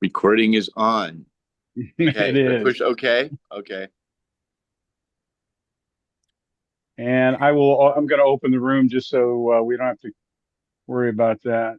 Recording is on. It Okay, I is. push OK. Okay. And I'm going to open the room just so we don't have to worry about that.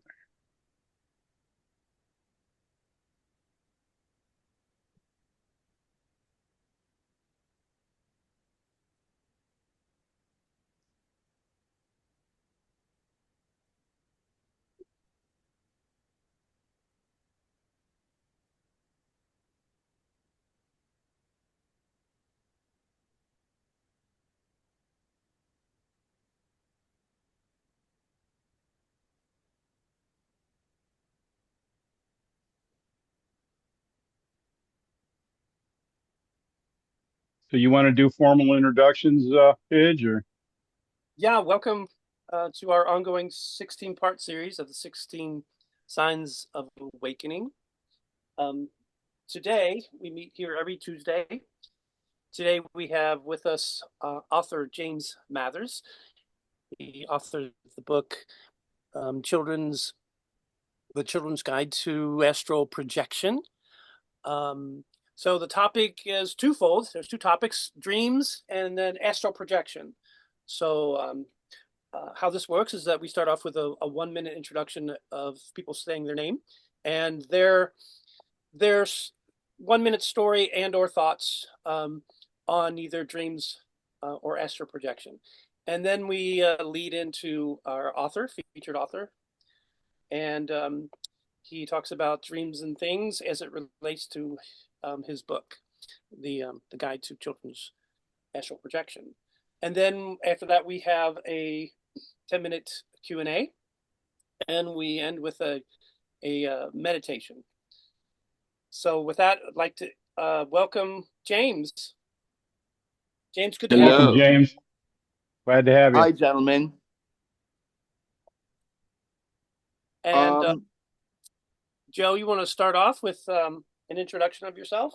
So you want to do formal introductions, Pidge, or? Yeah, welcome to our ongoing 16-part series of the 16 Signs of Awakening. Um, Today, we meet here every Tuesday. Today, we have with us author James Mathers. He authored the book The Children's Guide to Astral Projection. Um, so the topic is twofold. There's two topics, dreams and then astral projection. So how this works is that we start off with a 1 minute introduction of people saying their name and their 1 minute story and or thoughts on either dreams or astral projection. And then we lead into our featured author, and he talks about dreams and things as it relates to his book, the Guide to Children's Astral Projection. And then after that, we have a 10-minute Q&A, and we end with a meditation. So with that, I'd like to welcome James. James, good to have you. Welcome, Hello. James. Glad to have you. Hi, gentlemen. And Joe, you want to start off with an introduction of yourself?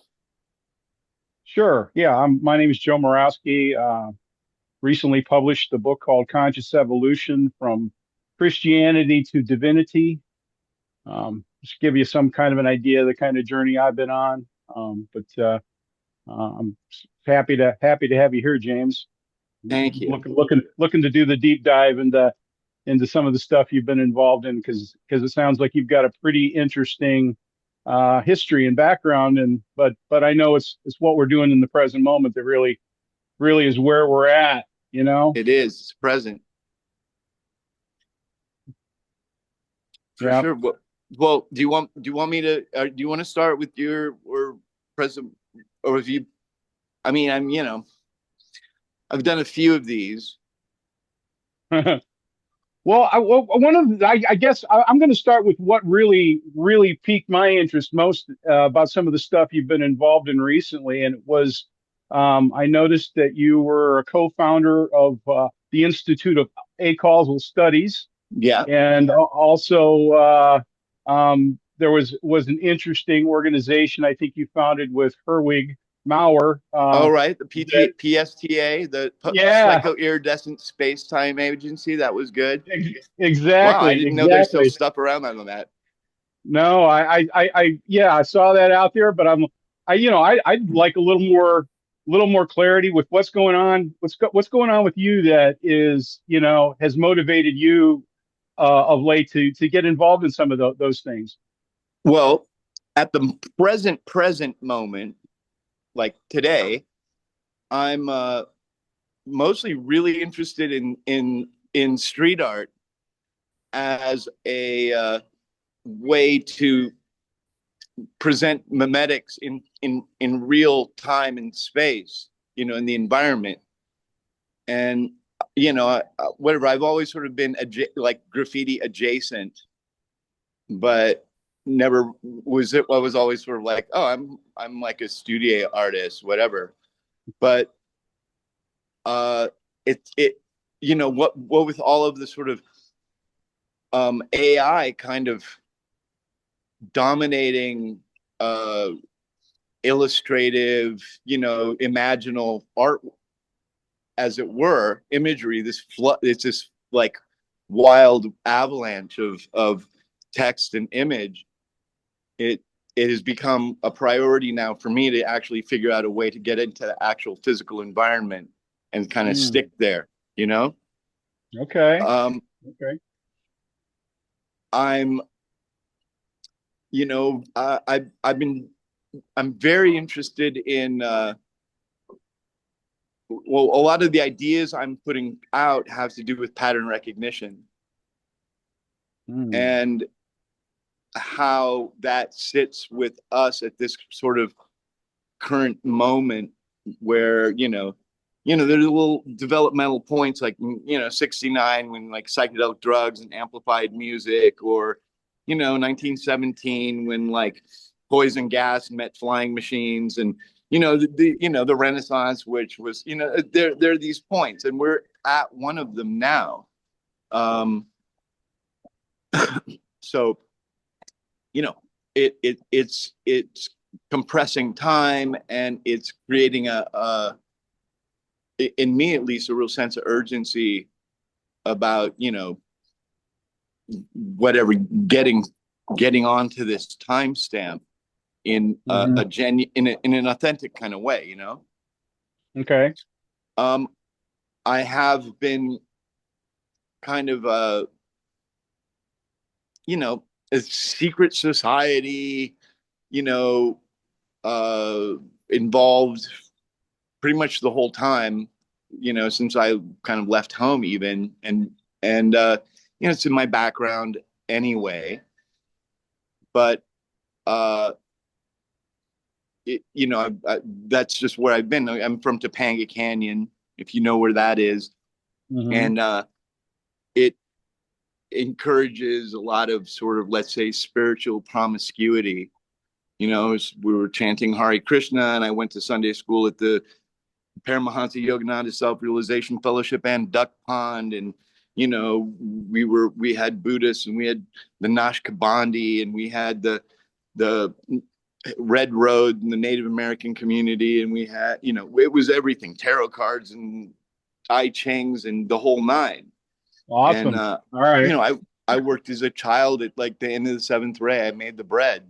Sure. Yeah, my name is Joe Morawski. Recently published a book called Conscious Evolution from Christianity to Divinity. Just give you some kind of an idea of the kind of journey I've been on. But I'm happy to have you here, James. Thank you. Looking to do the deep dive into some of the stuff you've been involved in, because it sounds like you've got a pretty interesting history and background. But I know it's what we're doing in the present moment that really is where we're at. You know. It is. It's present. For Yeah. sure. Well, do you want me to? Do you want to start with your or present, or if you? I mean, I've done a few of these. I guess I'm going to start with what really piqued my interest most about some of the stuff you've been involved in recently, and it was I noticed that you were a co-founder of the Institute of Acausal Studies, Yeah. and also there was an interesting organization I think you founded with Herwig Maurer. Oh, right. The That PSTA, the yeah, Psycho-Iridescent Space-Time Agency. That was good. Wow, I didn't know there's still exactly. stuff around on that. No, yeah, I saw that out there, but I'd like little more clarity with what's going on. What's going on with you that is, has motivated you of late to get involved in some of those things. Well, at the present moment, like today, I'm mostly really interested in street art as a way to present memetics in real time and space, in the environment. And whatever, I've always sort of been like graffiti adjacent, but never was it. I was always sort of like, oh, I'm like a studio artist, whatever. But it what with all of the sort of AI kind of dominating illustrative, imaginal art, as it were, imagery, it's this like wild avalanche of text and image. it has become a priority now for me to actually figure out a way to get into the actual physical environment and kind of stick there, you know? Okay. Um, Okay. I'm, I'm very interested in, well, a lot of the ideas I'm putting out have to do with pattern recognition Mm. and how that sits with us at this sort of current moment where there's little developmental points like 69 when like psychedelic drugs and amplified music, or 1917 when like poison gas met flying machines, and the Renaissance, which was there are these points and we're at one of them now. um so it's compressing time, and it's creating in me at least, a real sense of urgency about whatever, getting onto this timestamp in Hmm. a genu in an authentic kind of way. Okay. um I have been kind of a secret society, you know uh involved pretty much the whole time, since I kind of left home even. And it's in my background anyway. But uh that's just where I've been. I'm from Topanga Canyon, if you know where that is. Hmm. And it encourages a lot of sort of, let's say, spiritual promiscuity. We were chanting Hare Krishna, and I went to Sunday school at the Paramahansa Yogananda Self-Realization Fellowship and Duck Pond. And we had Buddhists, and we had the Nashkabandi, and we had the Red Road and the Native American community, and we had, it was everything, tarot cards and I Chings and the whole nine. And Awesome. All right. I worked as a child at like the end of the seventh ray. I made the bread,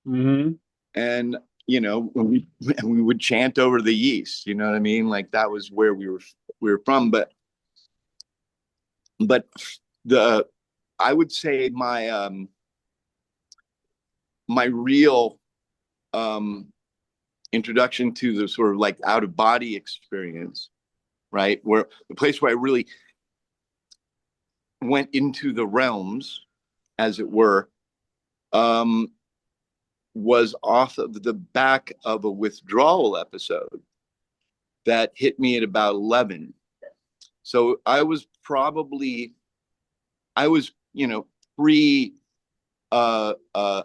Hmm. and we would chant over the yeast. You know what I mean? Like that was where we were from. But the I would say my real um introduction to the sort of like out of body experience, right? Where the place where I really went into the realms, as it were, um, was off of the back of a withdrawal episode that hit me at about 11. So I was, pre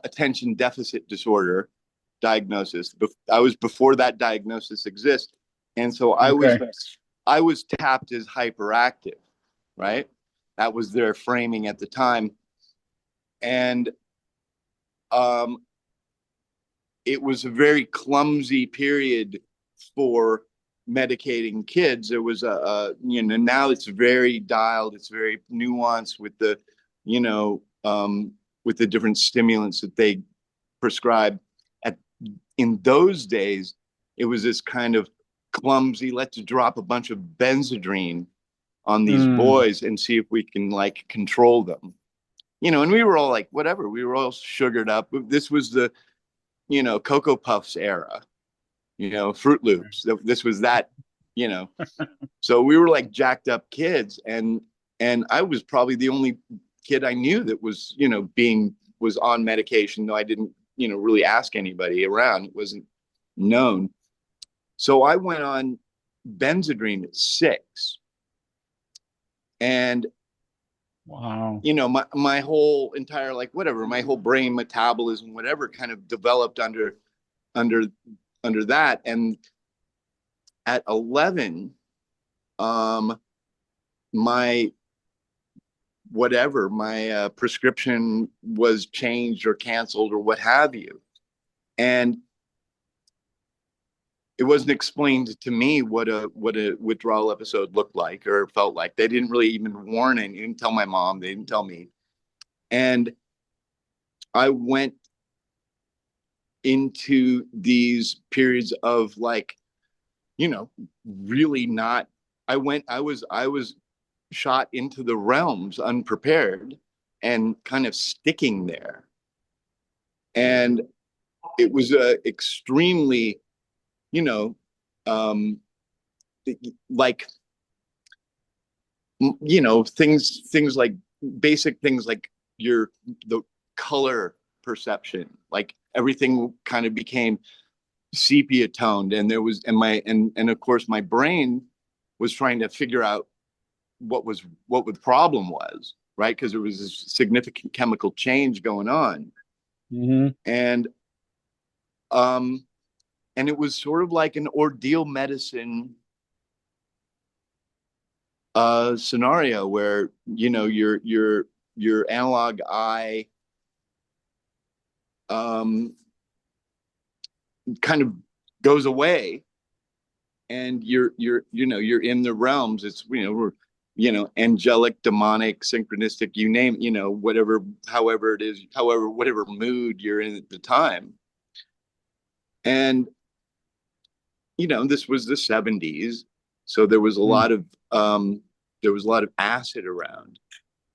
attention deficit disorder diagnosis. I was before that diagnosis exists. And so Okay. I was tapped as hyperactive, right? That was their framing at the time. And um, it was a very clumsy period for medicating kids. There was now it's very dialed, it's very nuanced with you know, with the different stimulants that they prescribe. At In those days, it was this kind of clumsy, let's drop a bunch of benzodrine on these Mm. boys and see if we can like control them. And we were all like, whatever, we were all sugared up. This was the, Cocoa Puffs era, Fruit Loops. This was that, you know. So we were like jacked up kids, and I was probably the only kid I knew that was, was on medication, though I didn't, really ask anybody around. It wasn't known. So I went on Benzodrine at 6. And Wow. my whole entire, like, whatever, my whole brain metabolism, whatever, kind of developed under under that. And at 11, um my prescription was changed or canceled or what have you. And it wasn't explained to me what a withdrawal episode looked like or felt like. They didn't really even warn it. They didn't tell my mom, they didn't tell me. And I went into these periods of like, really not. I was shot into the realms unprepared and kind of sticking there. And it was extremely, you know, um, like, things like basic things like the color perception, like everything kind of became sepia toned, and there was, and of course my brain was trying to figure out what the problem was, right? Because there was this significant chemical change going on. Mm-hmm. And and it was sort of like an ordeal medicine scenario where your analog eye um kind of goes away, and you're in the realms. It's, we're, angelic, demonic, synchronistic, you name, whatever, however it is, however, whatever mood you're in at the time. And this was the 70s, so there was a lot of acid around.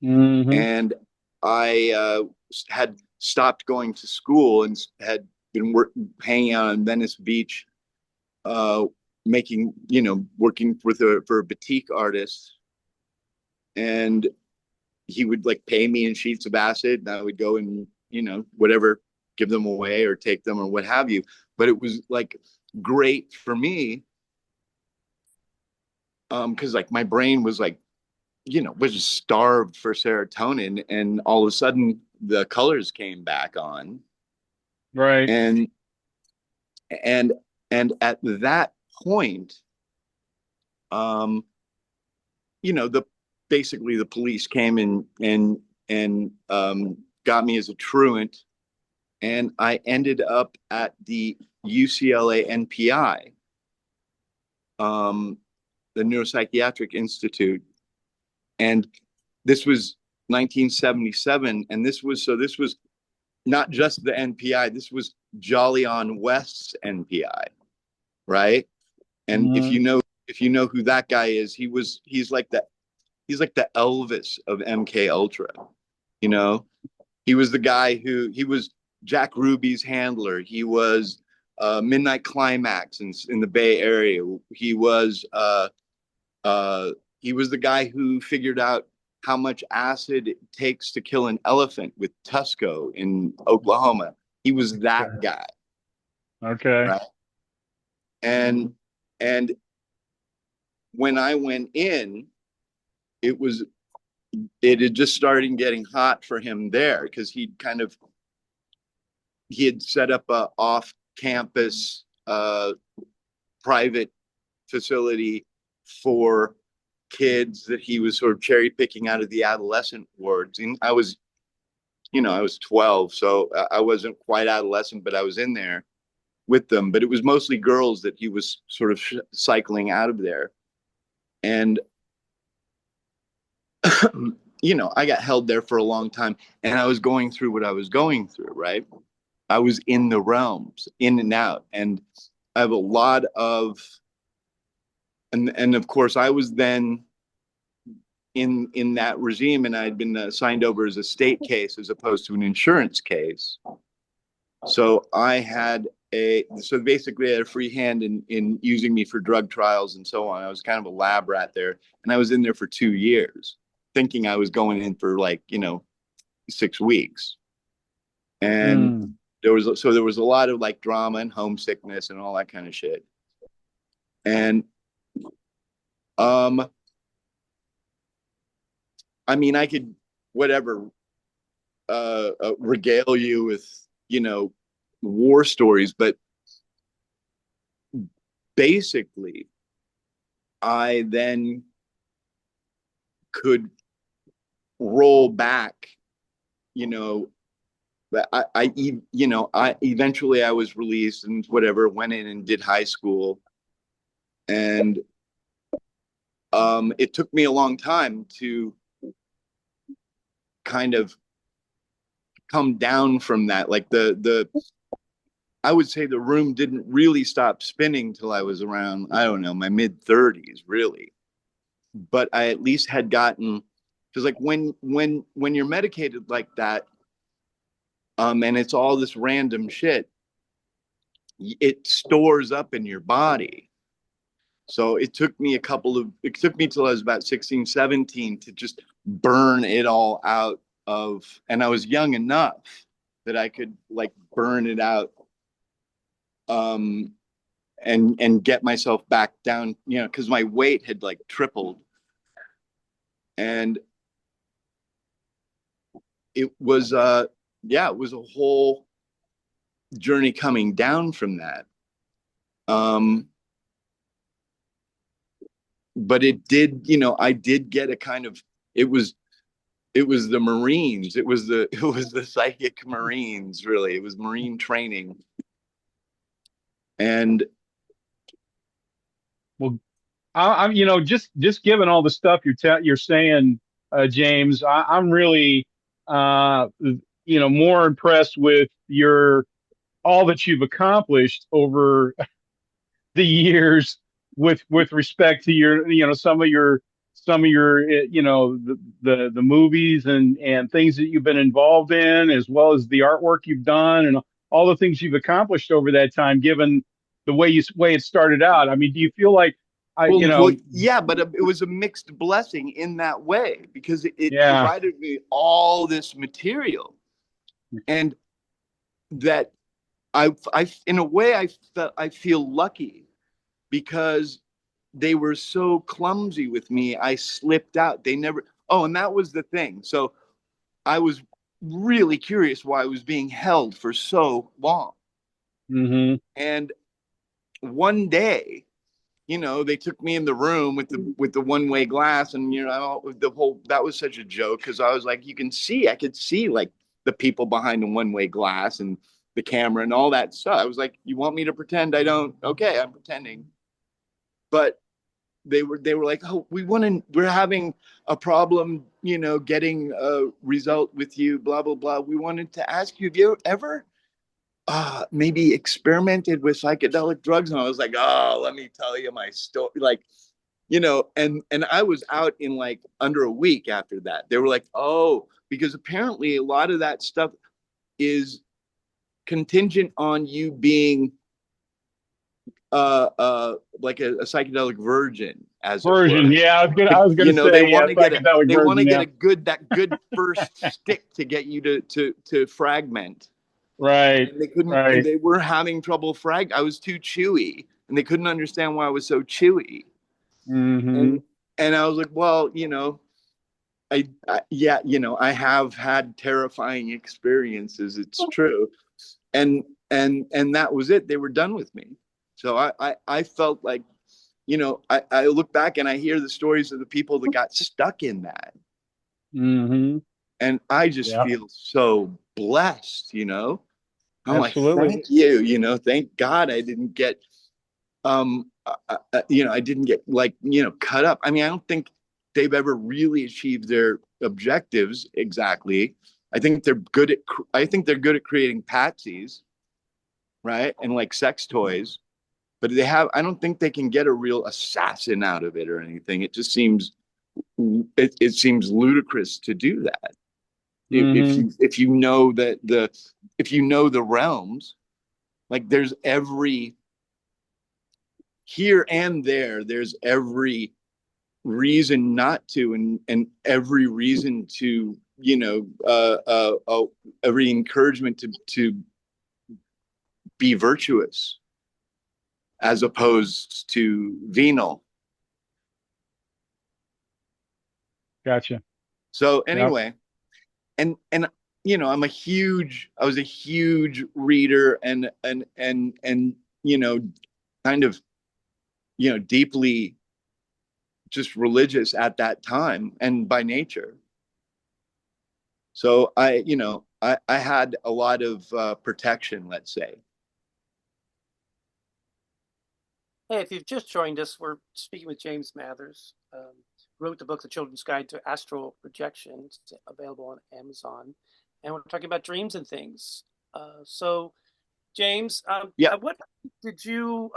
Mm-hmm. And I had stopped going to school and had been hanging out on Venice Beach, making, working for a batik artist. And he would like pay me in sheets of acid, and I would go and, whatever, give them away or take them or what have you. But it was like great for me, because like my brain was like, was just starved for serotonin, and all of a sudden the colors came back on. Right. And and at that point, um the basically the police came and got me as a truant, and I ended up at the UCLA NPI, the Neuropsychiatric Institute. And this was 1977, and this was not just the NPI. This was Jolly on West's NPI, right? And Mm-hmm. if you know who that guy is, he's like the Elvis of MK Ultra. You know, he was the guy he was Jack Ruby's handler. He was Midnight Climax in the Bay Area. Uh, he was the guy who figured out how much acid it takes to kill an elephant with Tusco in Oklahoma. He was that guy, Okay. right? And and when I went in, it was it had just started getting hot for him there, because he had set up a off campus private facility for kids that he was sort of cherry picking out of the adolescent wards. And I was 12, so I wasn't quite adolescent, but I was in there with them. But it was mostly girls that he was sort of cycling out of there. And I got held there for a long time, and I was going through what I was going through, right? I was in the realms, in and out. And I have a lot of, and of course I was then in that regime, and I had been signed over as a state case as opposed to an insurance case. So so basically I had a free hand in using me for drug trials and so on. I was kind of a lab rat there, and I was in there for 2 years, thinking I was going in for 6 weeks. And there was a lot of like drama and homesickness and all that kind of shit. And I mean, I could whatever regale you with war stories, but basically I then could roll back. I eventually I was released and whatever, went in and did high school. And it took me a long time to kind of come down from that. Like I would say the room didn't really stop spinning till I was around, I don't know, my mid 30s, really. But I at least had gotten, because like when you're medicated like that, and it's all this random shit, it stores up in your body. So it took me it took me till I was about 16, 17 to just burn it all out of, and I was young enough that I could like burn it out, um, and get myself back down, because my weight had like tripled. And it was, yeah, it was a whole journey coming down from that. Um, but it did, I did get a kind of, it was the Marines. It was the psychic Marines, really. It was Marine training. And Well, I'm, just given all the stuff you're saying, James, I'm really, more impressed with all that you've accomplished over the years with respect to your, some of your, the movies and things that you've been involved in, as well as the artwork you've done and all the things you've accomplished over that time, given the way it started out. I mean, do you feel like well, yeah, but it was a mixed blessing in that way, because it yeah. provided me all this material, and that in a way, I feel lucky, because they were so clumsy with me. I slipped out. They never. Oh, and that was the thing. So I was really curious why I was being held for so long. Mm-hmm. And one day, they took me in the room with the one-way glass, and the whole, that was such a joke, because I was like, I could see like the people behind the one-way glass and the camera and all that stuff. I was like, you want me to pretend I don't? Okay, I'm pretending. But they were like, oh, we're having a problem, getting a result with you, blah blah blah. We wanted to ask you, have you ever maybe experimented with psychedelic drugs? And I was like, oh, let me tell you my story. Like, and I was out in like under a week after that. They were like, oh, because apparently a lot of that stuff is contingent on you being like a psychedelic virgin, as it Version. were. Yeah, I was gonna They say, yeah, want to get psychedelic version. Yeah. that good first stick to get you to fragment. Right. And they couldn't, and Right. they were having trouble I was too chewy, and they couldn't understand why I was so chewy. Mm-hmm. And I was like, well, yeah, I have had terrifying experiences. It's true. And that was it. They were done with me. So I felt like, I look back and I hear the stories of the people that got stuck in that. Mm-hmm. And I just Yeah. feel so blessed. I'm like, Absolutely. thank you, thank God I didn't get, I didn't get like, cut up. I mean, I don't think they've ever really achieved their objectives exactly. I think they're good at creating patsies, right? And like sex toys, but I don't think they can get a real assassin out of it or anything. It just seems, it seems ludicrous to do that. Mm-hmm. If you know the realms, like there's every, here and there's every reason not to, and every reason to, every encouragement to be virtuous as opposed to venal. Gotcha. So Yep. anyway, and I was a huge reader, and kind of, deeply just religious at that time and by nature. So I had a lot of protection, let's say. Hey, if you've just joined us, we're speaking with James Mathers. Wrote the book, The Children's Guide to Astral Projection. It's available on Amazon. And we're talking about dreams and things. So James, Yeah. what did you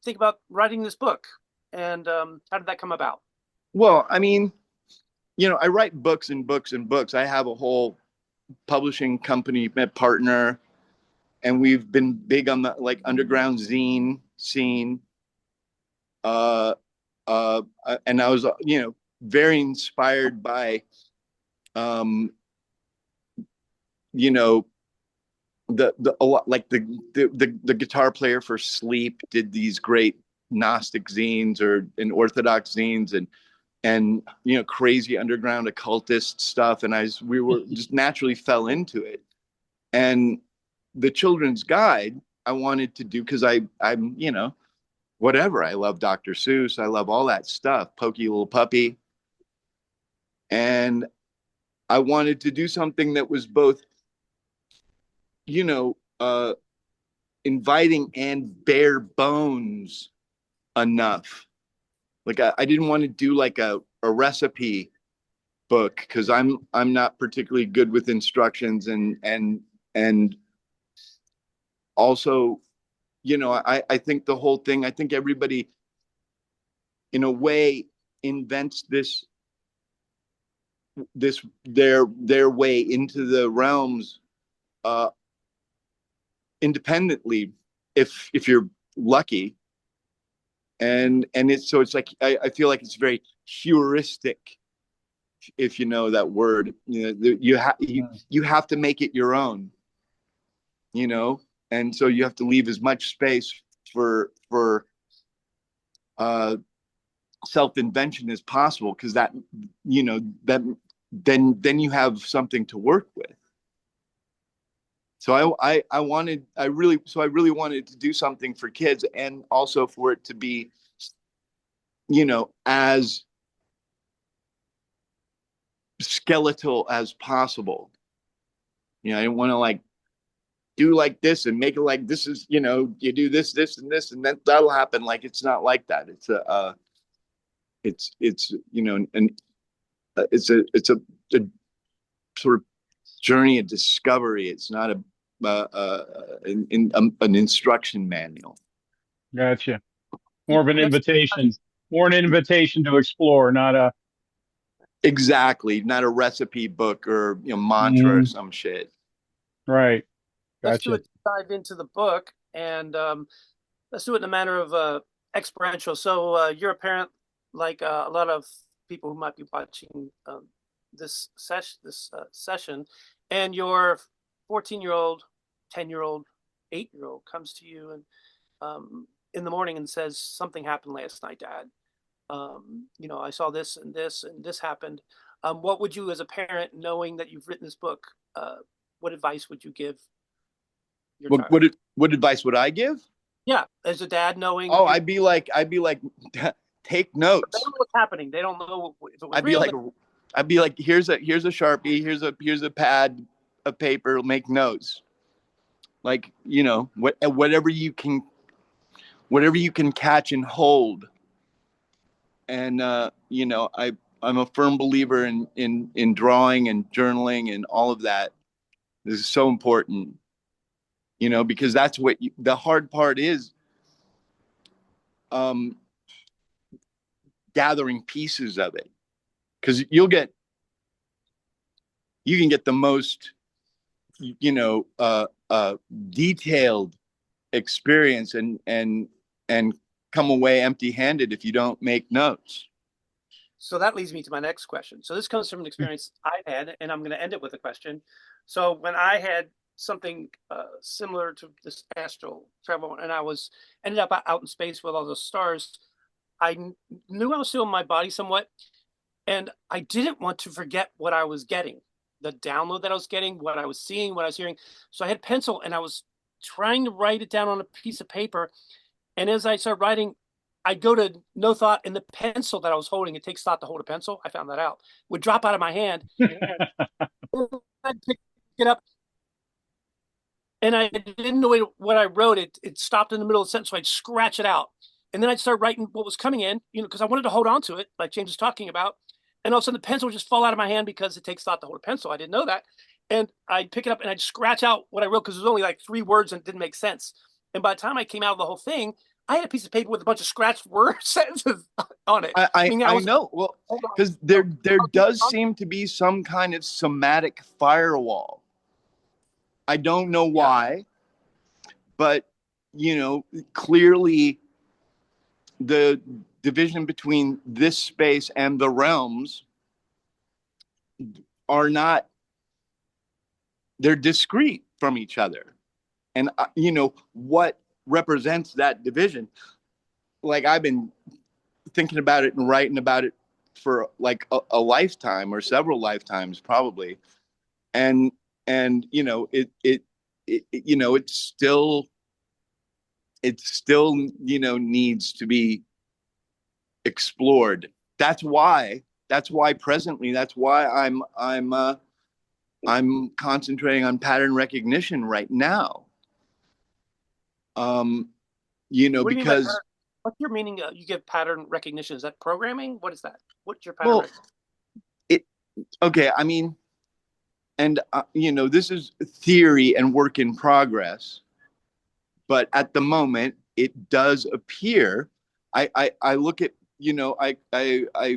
think about writing this book, and how did that come about? Well, I mean, I write books and books and books. I have a whole publishing company partner, and we've been big on the like underground zine scene. Uh, and I was, very inspired by, um, you know, the a lot like the guitar player for Sleep did these great Gnostic zines or and Orthodox zines and crazy underground occultist stuff, and we were just naturally fell into it. And the children's guide I wanted to do because I'm whatever, I love Dr. Seuss, I love all that stuff, Pokey Little Puppy, and I wanted to do something that was both you know uh inviting and bare bones enough. Like I didn't want to do like a recipe book because I'm not particularly good with instructions and also I think the whole thing, I think everybody in a way invents this their way into the realms uh independently if you're lucky. And it's so it's like I feel like it's very heuristic, if you know that word. You have to make it your own, you know and so you have to leave as much space for uh self-invention as possible, because that that then you have something to work with. So I really wanted to do something for kids, and also for it to be as skeletal as possible. I didn't want to like do like this and make it like this is, you do this and this and that'll happen. Like it's not like that. It's and it's a sort of journey of discovery. It's not an instruction manual. Gotcha. More of an invitation, more an invitation to explore, not a Exactly, not a recipe book or mantra or some shit. Right. Let's do Gotcha. a dive into the book, and let's do it in a manner of experiential. So you're a parent, like a lot of people who might be watching this session, and your 14-year-old, 10-year-old, 8-year-old comes to you and in the morning and says, something happened last night, Dad. I saw this and this and this happened. What would you, as a parent, knowing that you've written this book, what advice would you give your child? What advice would I give? Yeah, as a dad, knowing. Oh, I'd be like, take notes. They don't know what's happening. They don't know if it was I'd real. Be like, here's a Sharpie, here's a pad, a paper, make notes. Like, whatever you can catch and hold. And I'm a firm believer in drawing and journaling and all of that. This is so important, because that's what the hard part is, gathering pieces of it, because you can get the most detailed experience and come away empty-handed if you don't make notes. So that leads me to my next question. So this comes from an experience I've had, and I'm going to end it with a question. So when I had something similar to this astral travel, and I ended up out in space with all those stars, I knew I was feeling my body somewhat, and I didn't want to forget what I was getting, the download that I was getting, what I was seeing, what I was hearing. So I had pencil, and I was trying to write it down on a piece of paper. And as I started writing, I'd go to no thought, and the pencil that I was holding, it takes thought to hold a pencil, I found that out, would drop out of my hand. I'd pick it up, and I didn't know what I wrote. It stopped in the middle of the sentence, so I'd scratch it out. And then I'd start writing what was coming in, because I wanted to hold on to it, like James was talking about. And all of a sudden, the pencil would just fall out of my hand because it takes thought to hold a pencil. I didn't know that. and I'd pick it up and I'd scratch out what I wrote because it was only like 3 words and it didn't make sense. And by the time I came out of the whole thing, I had a piece of paper with a bunch of scratched word sentences on it. Meaning I know. Well, hold on. because there does seem to be some kind of somatic firewall. I don't know why, but clearly the division between this space and the realms are not, they're discrete from each other. And what represents that division? Like, I've been thinking about it and writing about it for like a lifetime or several lifetimes probably. And it still needs to be explored. That's why presently, that's why I'm concentrating on pattern recognition right now. What do you mean by Because what's your meaning? You give pattern recognition. Is that programming? What is that? What's your pattern? well, okay. I mean, and this is theory and work in progress, but at the moment it does appear. I look at I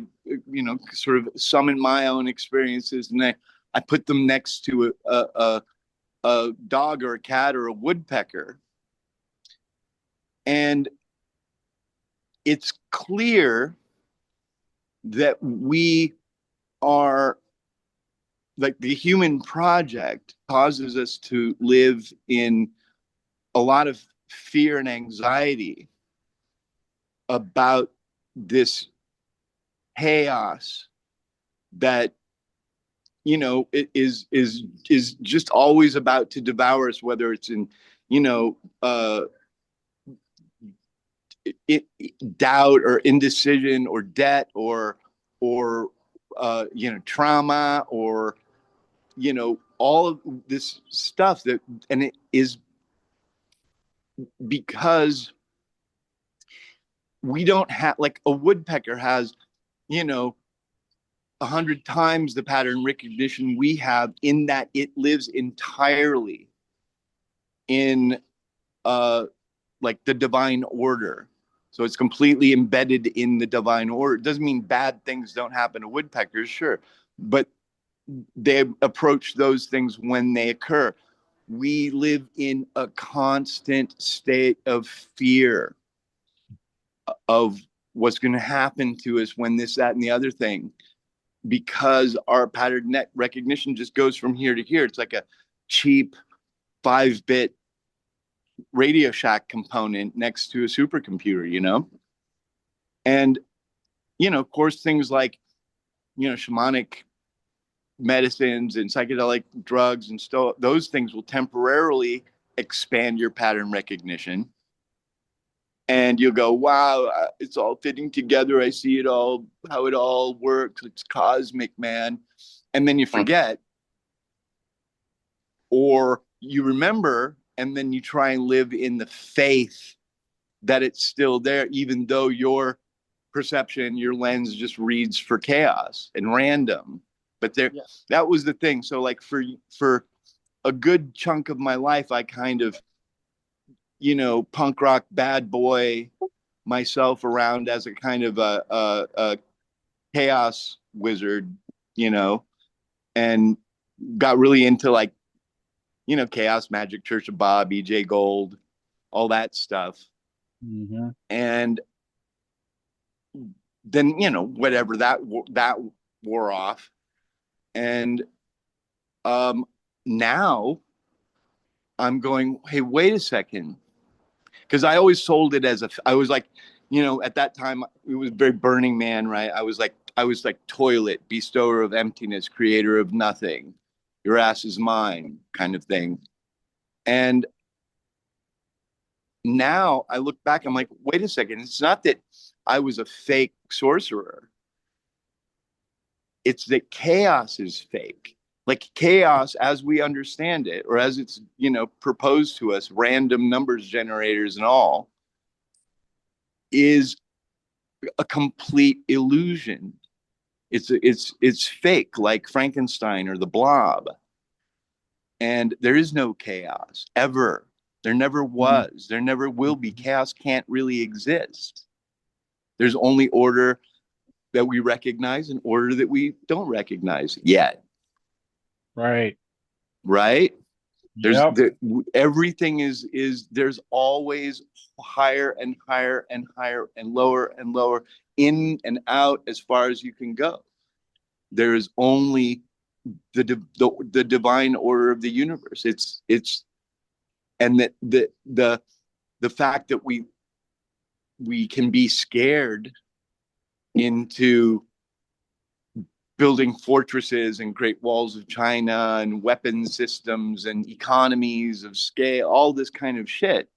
sort of summon my own experiences, and I put them next to a dog or a cat or a woodpecker, and it's clear that we are, like, the human project causes us to live in a lot of fear and anxiety about this chaos that it is just always about to devour us, whether it's in doubt or indecision or debt or trauma, or all of this stuff, and it is because we don't have, like, a woodpecker has 100 times the pattern recognition we have, in that it lives entirely in like the divine order. So it's completely embedded in the divine order. It doesn't mean bad things don't happen to woodpeckers, sure, but they approach those things when they occur. We live in a constant state of fear of what's going to happen to us when this, that, and the other thing, because our pattern net recognition just goes from here to here. It's like a cheap 5-bit Radio Shack component next to a supercomputer, and of course, things like shamanic medicines and psychedelic drugs and stuff, those things will temporarily expand your pattern recognition, and you'll go, wow, it's all fitting together, I see it all, how it all works, it's cosmic, man. And then you forget, or you remember, and then you try and live in the faith that it's still there, even though your perception, your lens just reads for chaos and random. But that was the thing. So, like, for a good chunk of my life, I kind of, punk rock bad boy myself around as a kind of a chaos wizard, and got really into, like, chaos magic, Church of Bob, EJ Gold, all that stuff. Mm-hmm. And then, whatever, that wore off. And now I'm going, hey, wait a second. Because I always sold it as I was like, at that time, it was very Burning Man, right? I was like toilet, bestower of emptiness, creator of nothing. Your ass is mine, kind of thing. And now I look back, I'm like, wait a second. It's not that I was a fake sorcerer. It's that chaos is fake. Like, chaos as we understand it, or as it's, proposed to us, random numbers generators and all, is a complete illusion. It's fake, like Frankenstein or the Blob. And there is no chaos ever. There never was. There never will be. Chaos can't really exist. There's only order that we recognize and order that we don't recognize yet. Right. Right? Yep. Everything is there's always higher and higher and higher and lower, in and out as far as you can go. There is only the divine order of the universe. It's and that the fact that we can be scared into building fortresses and great walls of China and weapon systems and economies of scale, all this kind of shit,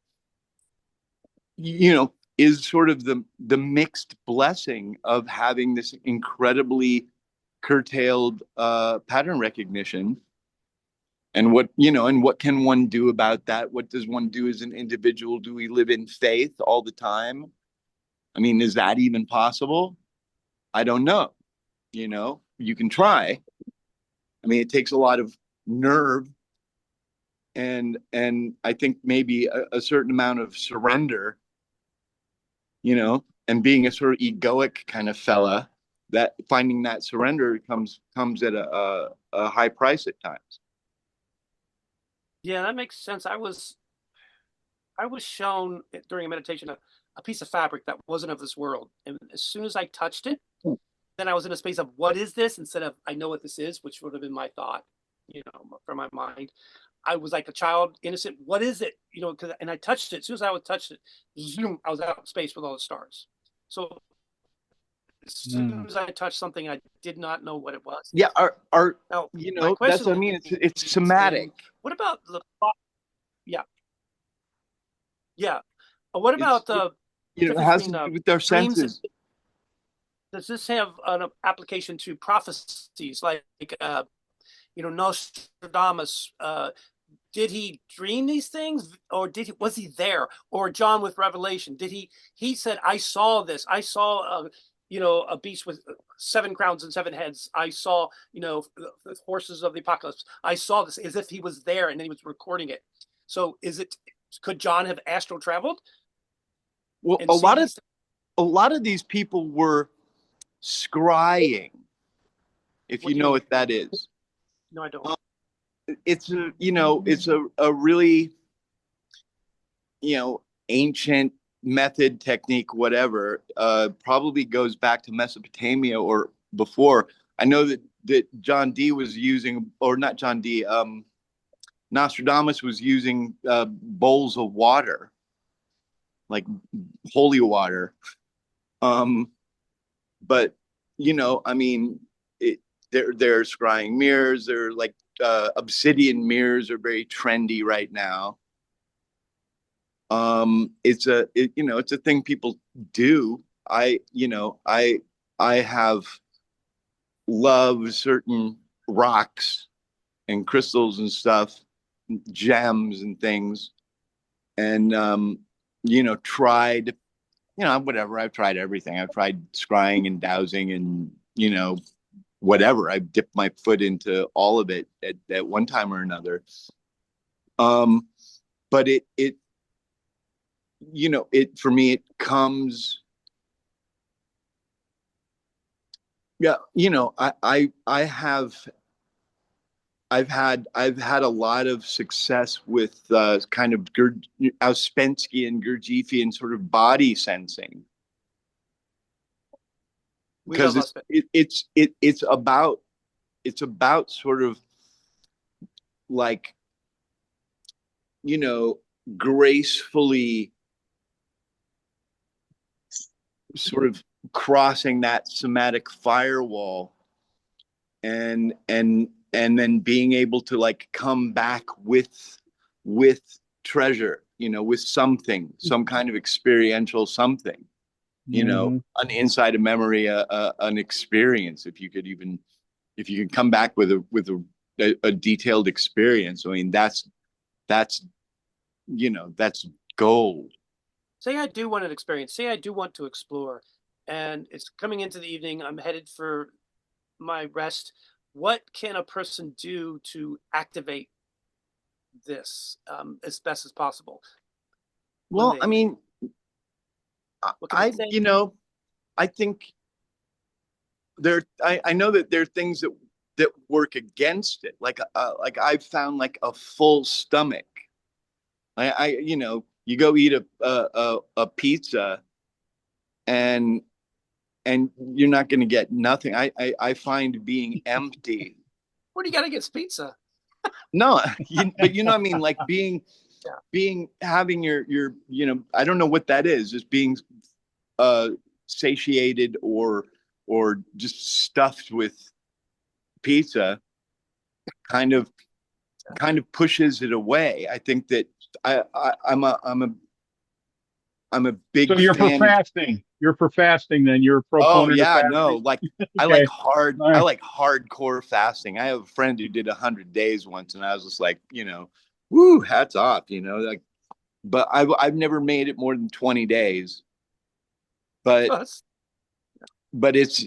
is sort of the mixed blessing of having this incredibly curtailed pattern recognition. And what can one do about that? What does one do as an individual? Do we live in faith all the time? I mean, is that even possible? I don't know. You can try. I mean, it takes a lot of nerve and I think maybe a certain amount of surrender, and being a sort of egoic kind of fella, that finding that surrender comes at a high price at times. Yeah, that makes sense. I was shown during a meditation a piece of fabric that wasn't of this world, and as soon as I touched it, then I was in a space of what is this instead of I know what this is, which would have been my thought, from my mind. I was like a child, innocent. What is it? And I touched it. As soon as I would touch it, zoom, I was out in space with all the stars. So as soon as I touched something, I did not know what it was. Yeah, now, that's what I mean. It's somatic. What about the? Yeah. What about the? It has to do with our senses. Does this have an application to prophecies like Nostradamus? Did he dream these things, or was he there? Or John with Revelation? He said, I saw this. I saw a beast with 7 crowns and 7 heads. I saw the horses of the apocalypse. I saw this, as if he was there and then he was recording it. So could John have astral traveled? Well, a lot of these people were scrying, if you know what that is. No, I don't. It's a really ancient method, technique, whatever. Probably goes back to Mesopotamia or before. I know that John Dee was using, or not John Dee, Nostradamus was using bowls of water, like holy water. But I mean, they're scrying mirrors. They're like obsidian mirrors are very trendy right now. It's a thing people do. I have loved certain rocks and crystals and stuff, gems and things, and tried, whatever. I've tried everything. I've tried scrying and dowsing and whatever. I've dipped my foot into all of it at one time or another. But it for me, it comes. Yeah, I've had a lot of success with kind of Ouspensky and Gurdjieffian sort of body sensing, because it's about sort of like gracefully sort of crossing that somatic firewall and then being able to like come back with treasure, with something, some kind of experiential something, an inside a memory, an experience. If you could come back with a detailed experience, I mean, that's gold. Say I do want an experience. Say I do want to explore, and it's coming into the evening. I'm headed for my rest. What can a person do to activate this as best as possible? Well, I mean, what can they say? I think I know that there are things that work against it. Like I've found like a full stomach. You go eat a pizza and you're not going to get nothing. I find being empty. What do you got against pizza? No, but you know what I mean? Like having your, I don't know what that is, just being satiated or just stuffed with pizza kind of pushes it away. I think that I'm a big So you're for fan of. fasting. You're for fasting, then you're a Oh proponent of yeah, no, fasting. like Okay. All I right. like hardcore fasting. I have a friend who did 100 days once, and I was just like, woo, hats off, like. But I've never made it more than 20 days. But it's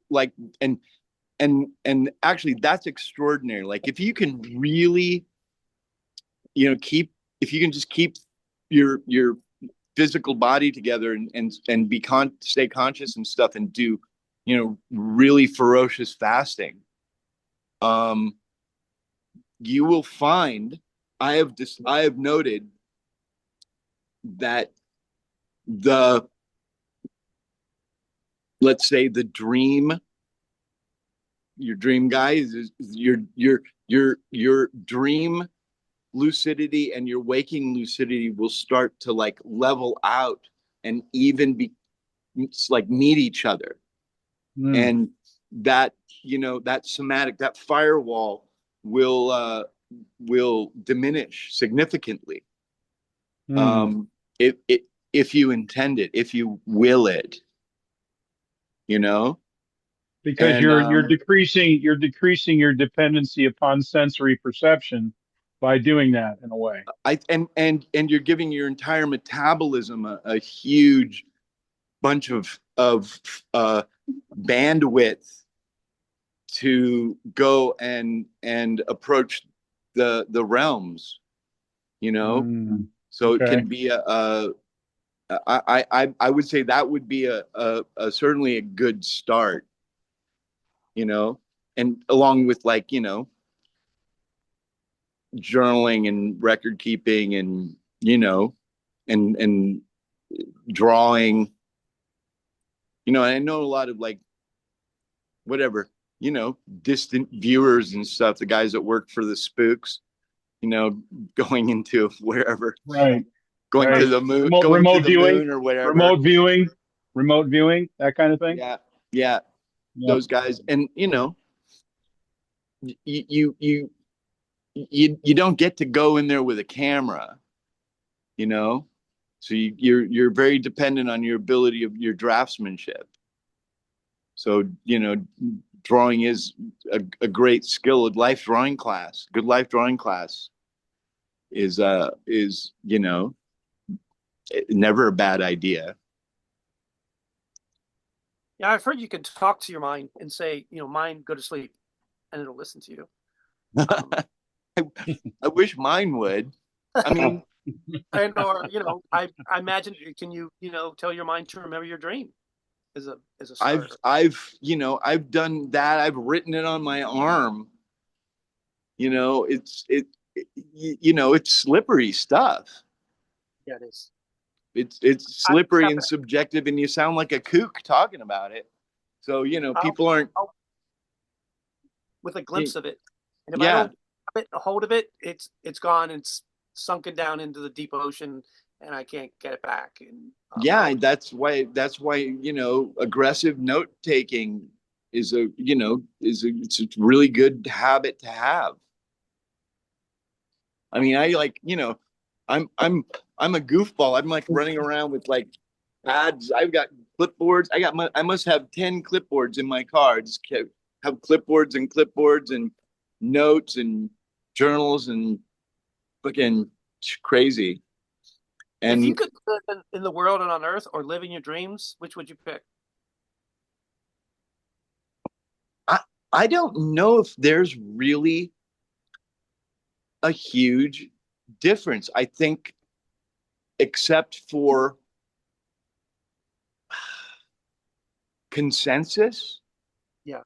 like and actually that's extraordinary. Like if you can really keep if you can just keep your physical body together and stay conscious and stuff and do really ferocious fasting, um you will find I have noted that the let's say your dream guy is your dream lucidity and your waking lucidity will start to like level out and even be like meet each other. Mm. And that that somatic, that firewall will diminish significantly, Mm. if you intend it, if you will it, Because and you're decreasing your dependency upon sensory perception by doing that in a way. and you're giving your entire metabolism a huge bunch of bandwidth to go and approach the realms, Mm. so it Okay. can be I would say that would be a certainly a good start, and along with like journaling and record keeping and and drawing. I know a lot of like whatever, distant viewers and stuff, the guys that work for the spooks, going into wherever, Right. going to Right. the moon, going to Remote the viewing, moon or whatever. remote viewing, remote viewing, that kind of thing. Yeah. Yeah. Yep. Those guys. And, you, you, you don't get to go in there with a camera, you know? So you're very dependent on your ability of your draftsmanship. So, drawing is a great skill. A life drawing class, good life drawing class is never a bad idea. Yeah, I've heard you can talk to your mind and say, mind, go to sleep, and it'll listen to you. I wish mine would. I mean, I imagine, can you tell your mind to remember your dream as a I've starter? I've done that. I've written it on my arm. It's slippery stuff. Yeah, it is. It's I just slippery have and subjective, and you sound like a kook talking about it. So I'll, people aren't. with a glimpse of it, and if I Yeah, don't have a hold of it, it's gone and it's sunken down into the deep ocean, and I can't get it back. And yeah. That's why aggressive note taking is it's a really good habit to have. I mean, I like, I'm a goofball. I'm like running around with like pads. I've got clipboards. I must have 10 clipboards in my car. Just have clipboards and notes and journals and fucking crazy. if you And could live in the world and on Earth, or live in your dreams, which would you pick? I don't know if there's really a huge difference. I think, except for consensus, Yeah.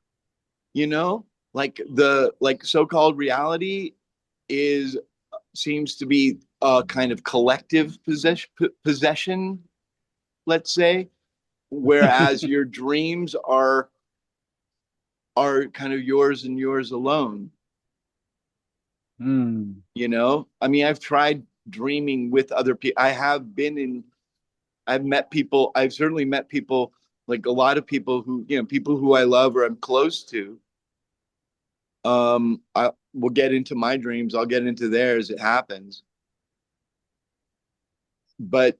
Like so-called reality is seems to be a kind of collective possession, let's say, whereas your dreams are kind of yours and yours alone. Mm. I mean, I've tried dreaming with other people. I've met people. I've certainly met people, like a lot of people who, people who I love or I'm close to. I will get into my dreams. I'll get into theirs. It happens. But,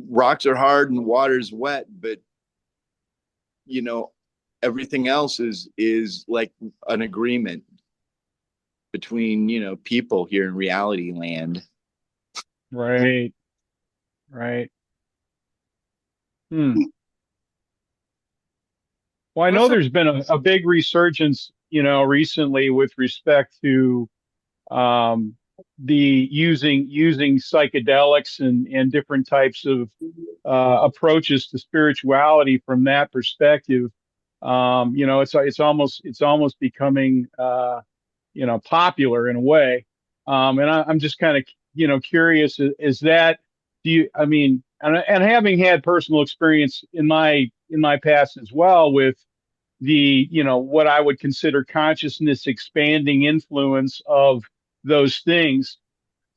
rocks are hard and water's wet, but, you know, everything else is like an agreement between, people here in reality land. Right. Right. Hmm. Well, I know Also, there's been a big resurgence, recently with respect to um, the using psychedelics and different types of approaches to spirituality from that perspective. It's almost becoming popular in a way. And I'm just kind of curious, is that, do you, I mean, and having had personal experience in my past as well with the what I would consider consciousness expanding influence of those things,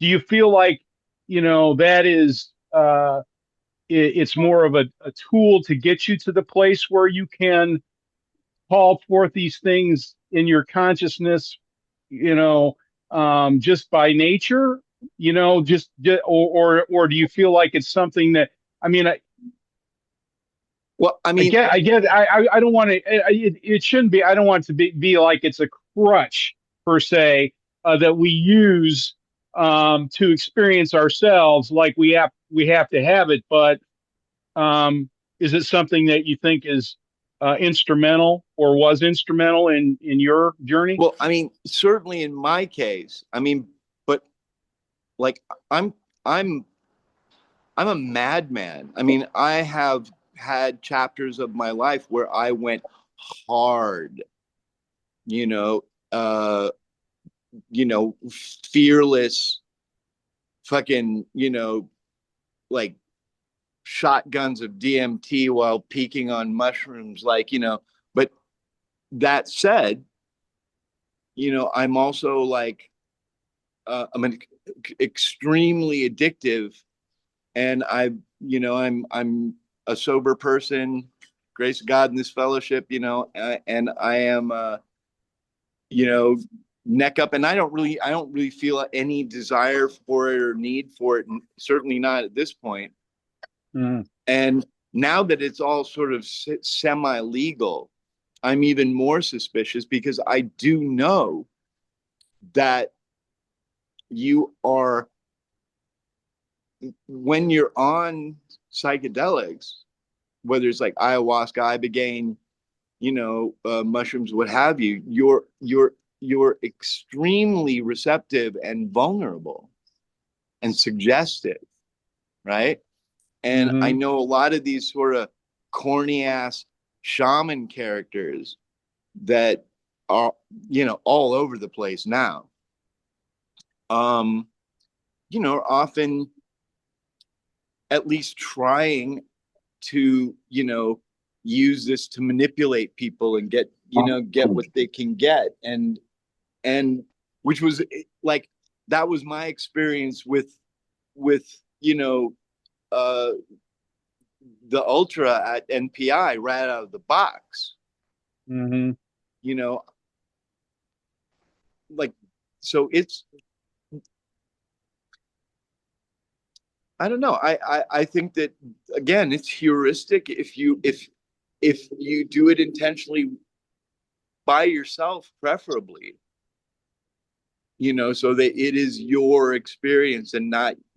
do you feel like that is it's more of a tool to get you to the place where you can call forth these things in your consciousness, you know, just by nature, or do you feel like it's something that, I mean, Well, I I mean, get, I get, I don't want to, it shouldn't be, I don't want it to be like it's a crutch per se, that we use, to experience ourselves like we have to have it. But, is it something that you think is, instrumental or was instrumental in your journey? well, I mean, certainly in my case, I mean, but like I'm I'm I'm a madman. I mean, I have had chapters of my life where I went hard, you know, uh, fearless, fucking, like shotguns of DMT while peaking on mushrooms, but that said, I'm also like, I'm an extremely addictive, and I'm a sober person, grace of God in this fellowship, and I am, you know, neck up, and I don't really feel any desire for it or need for it, and certainly not at this point. Mm, And now that it's all sort of semi legal, I'm even more suspicious because I do know that you are, when you're on psychedelics, whether it's like ayahuasca, ibogaine, mushrooms, what have you, you're extremely receptive and vulnerable and suggestive, right? And I hmm. know a lot of these sort of corny ass shaman characters that are, all over the place now. Um, are often at least trying to, use this to manipulate people and get what they can get. And which was like, that was my experience with, uh, the ultra at NPI right out of the box, Hmm. you know, like, so it's, I don't know. I think that, again, it's heuristic. If you do it intentionally by yourself, preferably, so that it is your experience and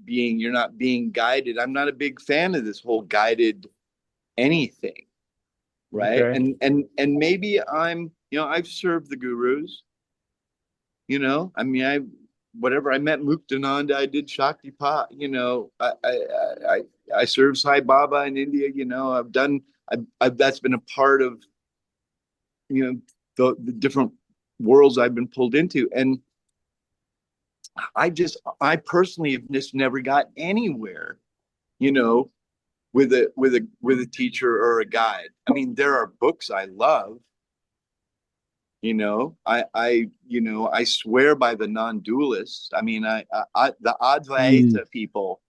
you're not being guided. I'm not a big fan of this whole guided anything, right? Okay. And maybe I've served the gurus, You know, I mean, whatever I met Muktananda, I did Shakti Pat. You know, I served Sai Baba in India. You know, I've that's been a part of, you know, the different worlds I've been pulled into, and I personally have just never got anywhere. You know, with a teacher or a guide. I mean, there are books I love. You know, I swear by the non-dualists. I mean, the Mm, Advaita people,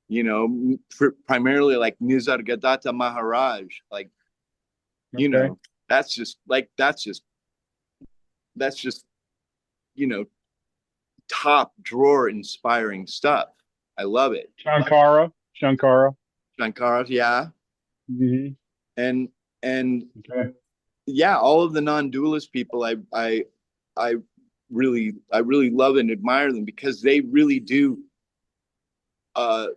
you know, primarily like Nisargadatta Maharaj, like, you okay. know, that's just, you know, top drawer inspiring stuff. I love it. Shankara. Shankara, yeah. Hmm. And, and Okay. yeah, all of the non-dualist people, I I really love and admire them because they really do, uh,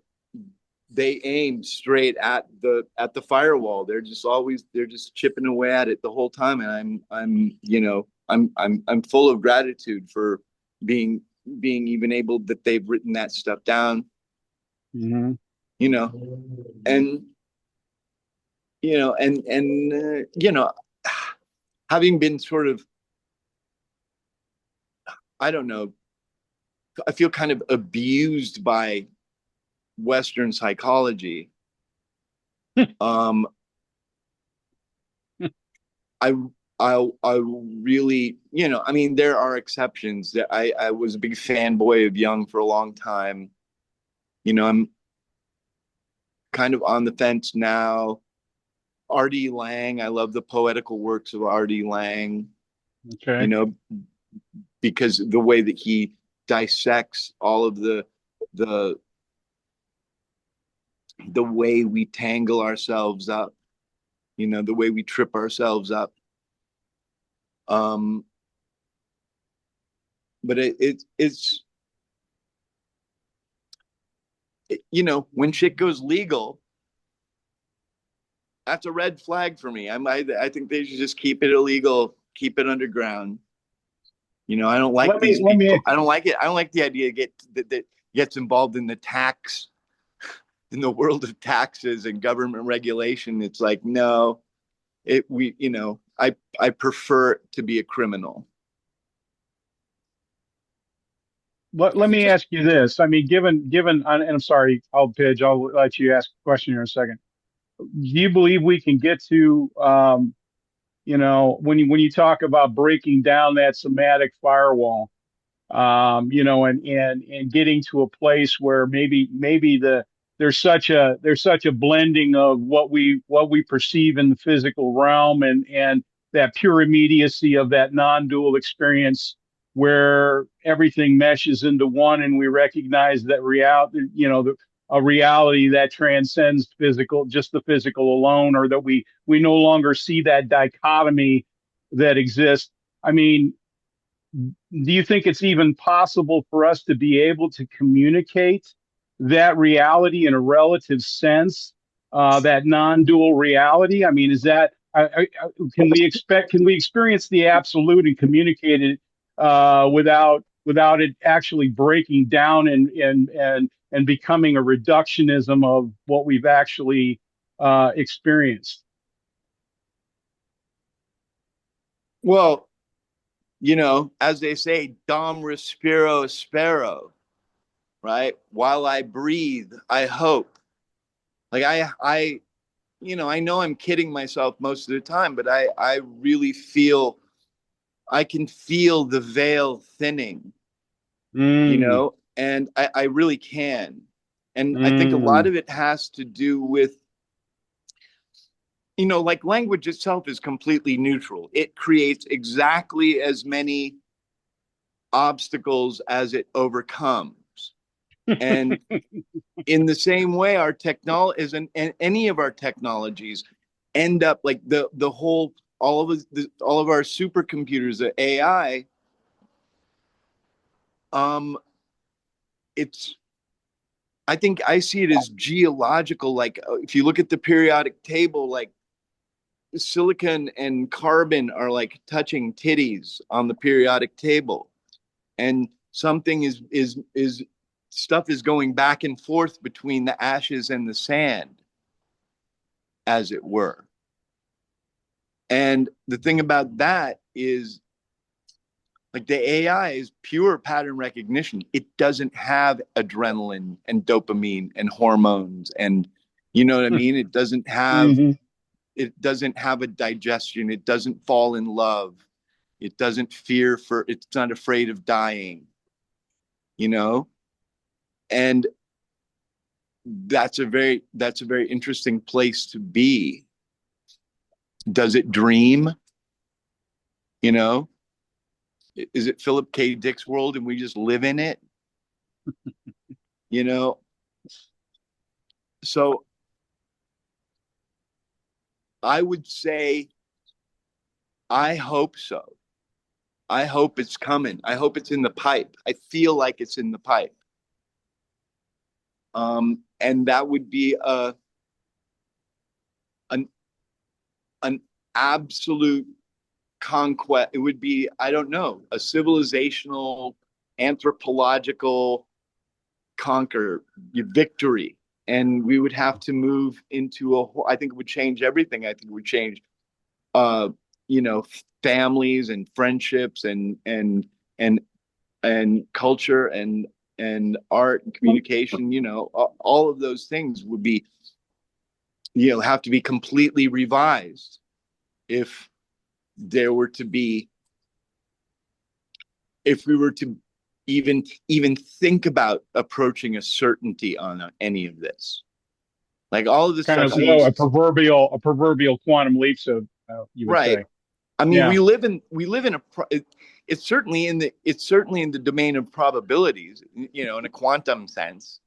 they aim straight at the firewall. They're just chipping away at it the whole time, and I'm you know I'm full of gratitude for being being even able that they've written that stuff down. Hmm. You know, and you know, having been sort of, I don't know, I feel kind of abused by Western psychology. Um, I I really, you know, I mean, there are exceptions. That I was a big fanboy of Jung for a long time. You know, I'm kind of on the fence now. R.D. Lang, I love the poetical works of R.D. Lang. You Okay. know, because the way that he dissects all of the the way we tangle ourselves up. You know, the way we trip ourselves up. Um, but you know, when shit goes legal, that's a red flag for me. I think they should just keep it illegal, keep it underground. You know, I don't like these Let people. me I don't like it. I don't like the idea that gets involved in the tax, in the world of taxes and government regulation. It's like, no, you know, I prefer to be a criminal. let me ask you this. I mean, given, and I'm sorry, I'll let you ask a question here in a second. Do you believe we can get to, when you talk about breaking down that somatic firewall, and getting to a place where maybe there's such a blending of what we perceive in the physical realm and that pure immediacy of that non-dual experience where everything meshes into one and we recognize that a reality that transcends physical, just the physical alone, or that we no longer see that dichotomy that exists. I mean, do you think it's even possible for us to be able to communicate that reality in a relative sense, that non-dual reality? I mean, is that can we experience the absolute and communicate it without it actually breaking down and becoming a reductionism of what we've actually experienced? Well, you know, as they say, Dom respiro spero, right? While I breathe, I hope. Like you know I'm kidding myself most of the time, but I really feel, I can feel the veil thinning, you Mm, know, and I really can. And I think a lot mm, of it has to do with, you know, like language itself is completely neutral. It creates exactly as many obstacles as it overcomes. And in the same way, our technology is, and any of our technologies end up like the whole, all of our supercomputers, the AI, um, it's, I think I see it as geological. Like if you look at the periodic table, like silicon and carbon are like touching titties on the periodic table. and something is stuff is going back and forth between the ashes and the sand, as it were. And the thing about that is, like, the AI is pure pattern recognition. It doesn't have adrenaline and dopamine and hormones, and you know what I mean? It doesn't have Mm-hmm. a digestion. It doesn't fall in love. It doesn't fear for, it's not afraid of dying, you know? And that's a very interesting place to be. Does it dream? You know, is it Philip K. Dick's world and we just live in it? You know, so I would say, I hope so. I hope it's coming. I hope it's in the pipe. I feel like it's in the pipe. And that would be an an absolute conquest. It would be, I don't know, a civilizational, anthropological conquer, victory. And we would have to move into I think it would change everything. I think it would change, uh, you know, families and friendships and culture and art and communication. You know, all of those things would be, you know, have to be completely revised if there were to be, if we were to even think about approaching a certainty on any of this. Like, all of this Kind stuff of a seems proverbial quantum leaps of you would right. say. I mean, Yeah. we live in it's certainly in the domain of probabilities, you know, in a quantum sense.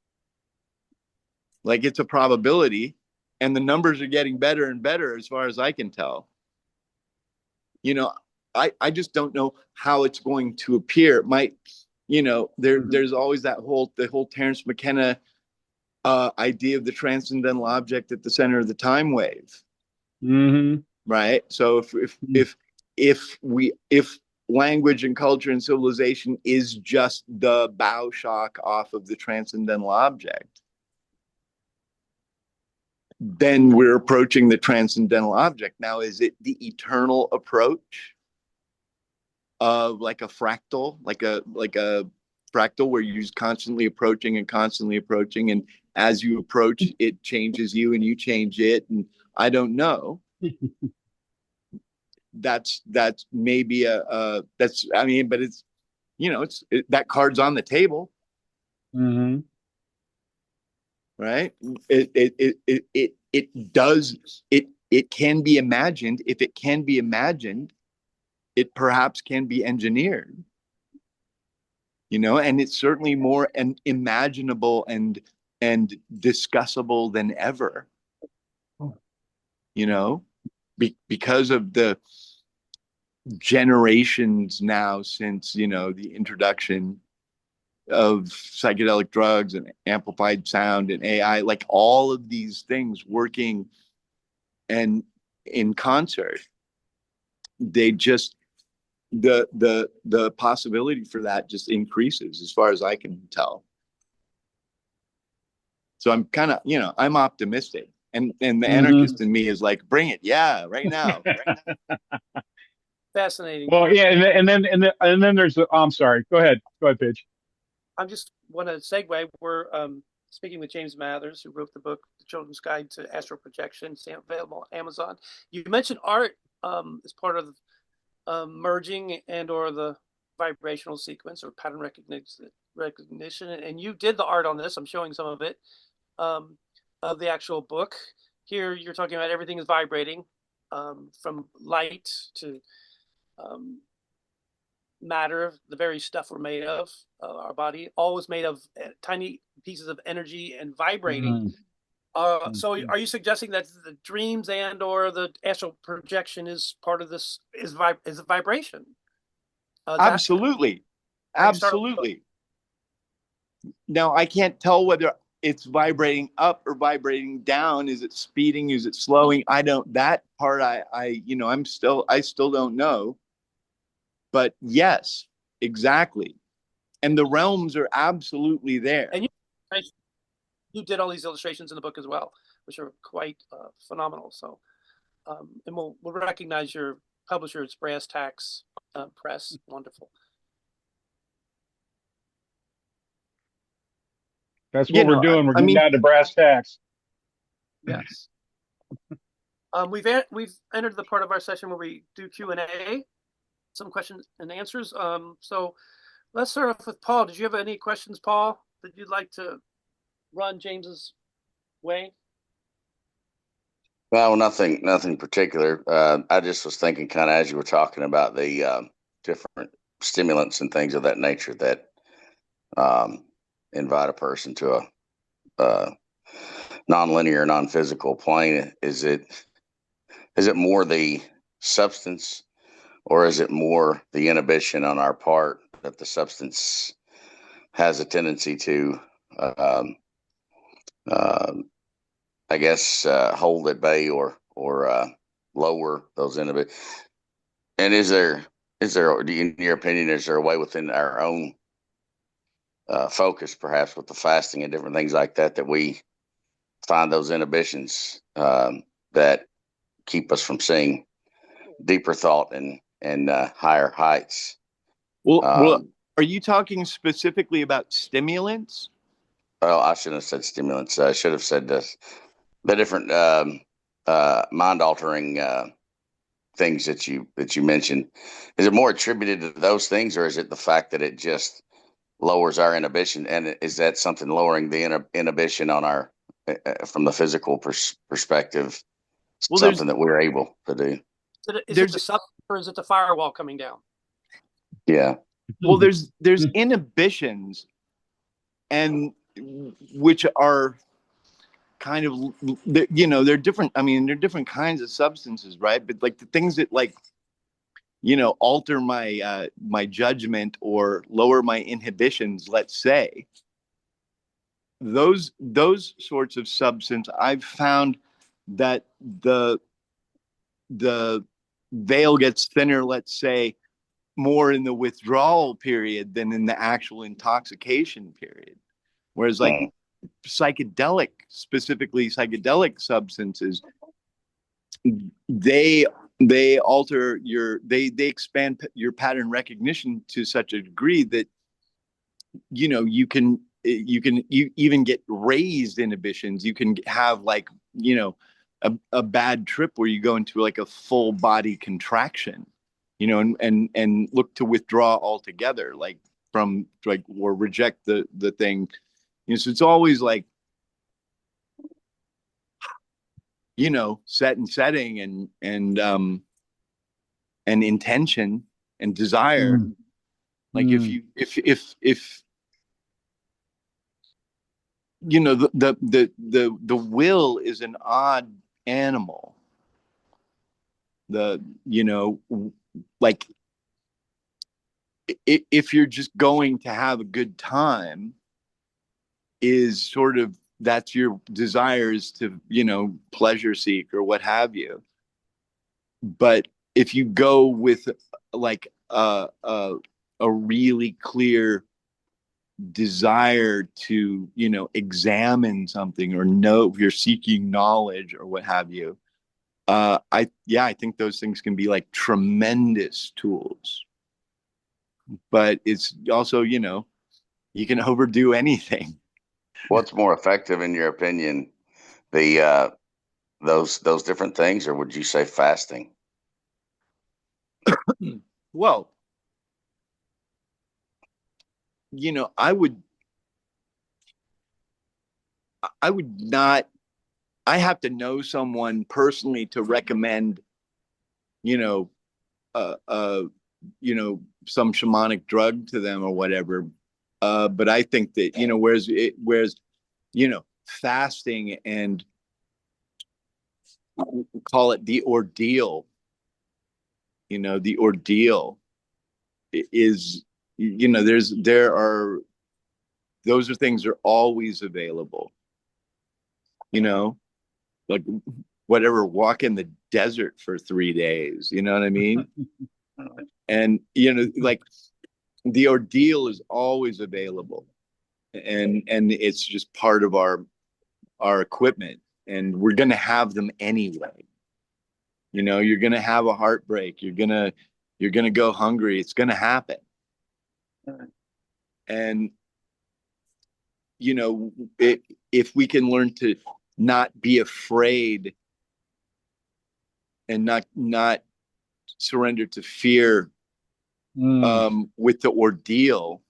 Like, it's a probability, and the numbers are getting better and better as far as I can tell. You know, I just don't know how it's going to appear. It might, you know, there's always the whole Terence McKenna idea of the transcendental object at the center of the time wave. Mm-hmm. Right. So if language and culture and civilization is just the bow shock off of the transcendental object, then we're approaching the transcendental object. Now, is it the eternal approach of like a fractal, like a fractal where you're just constantly approaching and as you approach, it changes you and you change it? And I don't know. That's maybe that's, I mean, but it's, you know, that card's on the table. Mm-hmm. Right. It does, it can be imagined. If it can be imagined, it perhaps can be engineered, you know, and it's certainly more and imaginable and discussable than ever, you know, because of the generations now since, you know, the introduction of psychedelic drugs and amplified sound and AI, like all of these things working and in concert, they just, the possibility for that just increases as far as I can tell. So I'm kind of, you know, I'm optimistic, and the Mm-hmm. anarchist in me is like, bring it, yeah, right now. Fascinating. Well, yeah, and then there's the. I'm sorry. Go ahead, Paige. I just want to segue. We're speaking with James Mathers, who wrote the book "The Children's Guide to Astral Projection." It's available on Amazon. You mentioned art as part of merging and or the vibrational sequence or pattern recognition, and you did the art on this. I'm showing some of it of the actual book. Here, you're talking about everything is vibrating, from light to matter, the very stuff we're made of, our body, always made of tiny pieces of energy and vibrating. Mm-hmm. So are you suggesting that the dreams and or the astral projection is part of this, is a vibration? Absolutely. Absolutely. Now, I can't tell whether it's vibrating up or vibrating down. Is it speeding? Is it slowing? I don't, that part, you know, I still don't know. But yes, exactly. and the realms are absolutely there. And you did all these illustrations in the book as well, which are quite phenomenal. So, and we'll recognize your publisher. It's Brass Tacks Press. Wonderful. That's what we're doing. We're getting down to brass tacks. Yes. We've entered the part of our session where we do Q&A, some questions and answers. So let's start off with Paul. Did you have any questions, Paul, that you'd like to run James's way? Well, nothing particular. I just was thinking, kind of as you were talking about the different stimulants and things of that nature that invite a person to a non-linear, non-physical plane. Is it more the substance, or is it more the inhibition on our part that the substance has a tendency to, I guess, hold at bay or lower those inhibitions? And is there, in your opinion, is there a way within our own focus, perhaps with the fasting and different things like that, that we find those inhibitions that keep us from seeing deeper thought and higher heights? Well, are you talking specifically about stimulants? Well, I shouldn't have said stimulants. I should have said the different mind-altering things that you mentioned. Is it more attributed to those things, or is it the fact that it just lowers our inhibition? And is that something lowering the inhibition on our from the physical perspective? Well, something that we're able to do. Is it the substance, or is it the firewall coming down? Yeah. Well, there's inhibitions, and which are kind of, they're different. I mean, they're different kinds of substances, right? But like the things that alter my my judgment or lower my inhibitions, let's say, those sorts of substance, I've found that the veil gets thinner, let's say, more in the withdrawal period than in the actual intoxication period. Whereas like specifically psychedelic substances, they alter they expand your pattern recognition to such a degree that you can even get raised inhibitions. You can have like a bad trip where you go into like a full body contraction, and look to withdraw altogether, like from like, or reject the thing. So it's always like, set and setting and intention and desire. Like if the will is an odd animal. Like if you're just going to have a good time, is sort of, that's your desires to pleasure seek or what have you. But if you go with like a really clear desire to examine something, or know you're seeking knowledge or what have you, I think those things can be like tremendous tools. But it's also, you can overdo anything. What's more effective in your opinion, the those different things, or would you say fasting? Well, I would not. I have to know someone personally to recommend, some shamanic drug to them or whatever. But I think that, whereas, fasting and call it the ordeal, the ordeal is, those are things are always available, like whatever, walk in the desert for 3 days, you know what I mean? And, like the ordeal is always available, and it's just part of our equipment, and we're going to have them anyway. You know, you're going to have a heartbreak, you're going to go hungry, it's going to happen. And you know, if we can learn to not be afraid and not surrender to fear with the ordeal,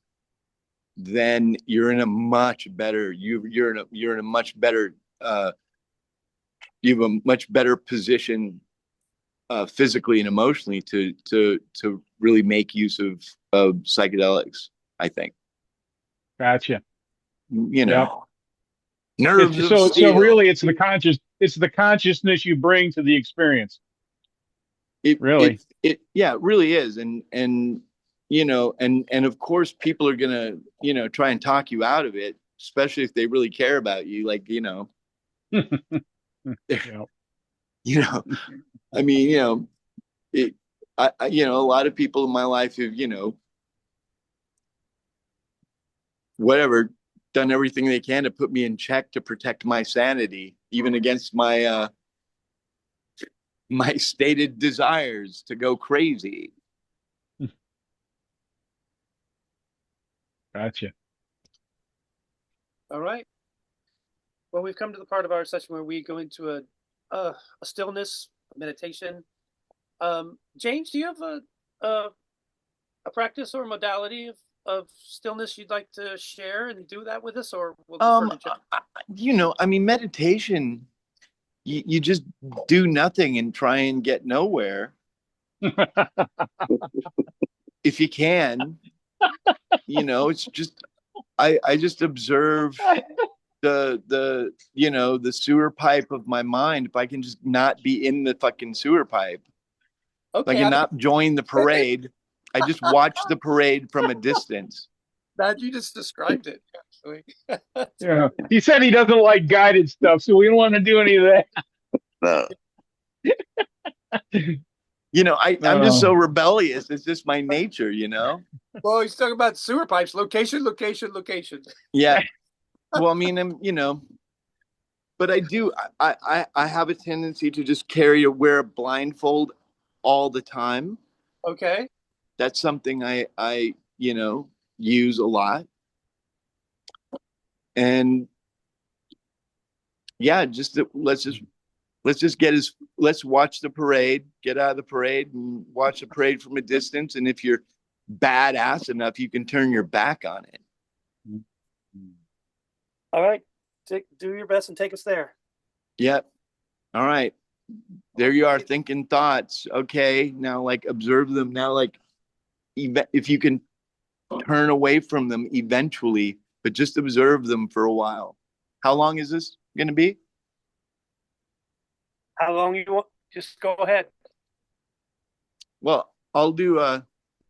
then you're in a much better you're in a much better you have a much better position physically and emotionally to really make use of psychedelics, I think. Gotcha. You know, Yep. nerves of So steel. really it's the consciousness you bring to the experience. It really. It really is. And you know, and of course people are gonna, you know, try and talk you out of it, especially if they really care about you, like, you know. Yep. You know, I mean, you know, you know, a lot of people in my life have, you know, whatever, done everything they can to put me in check to protect my sanity, even against my my stated desires to go crazy. Gotcha. All right. Well, we've come to the part of our session where we go into a stillness meditation. James, do you have a practice or modality of stillness you'd like to share and do that with us, or we'll defer to John? You know, I mean, meditation, you just do nothing and try and get nowhere. If you can, you know, it's just I just observe the you know, the sewer pipe of my mind. If I can just not be in the fucking sewer pipe, if I Okay, can not join the parade, I just watch the parade from a distance. That you just described it, actually. Yeah. He said he doesn't like guided stuff, so we don't want to do any of that. No. You know, I'm just so rebellious. It's just my nature, you know? Well, he's talking about sewer pipes. Location, location, location. Yeah. Well, I mean, you know, but I have a tendency to just wear a blindfold all the time. Okay. That's something I you know, use a lot. And yeah, let's watch the parade, get out of the parade and watch the parade from a distance. And if you're badass enough, you can turn your back on it. All right. Do your best and take us there. Yep. All right. There you are, thinking thoughts. Okay. Now, like, observe them. Now, like, if you can turn away from them eventually, but just observe them for a while. How long is this going to be? How long you want? Just go ahead. Well, I'll do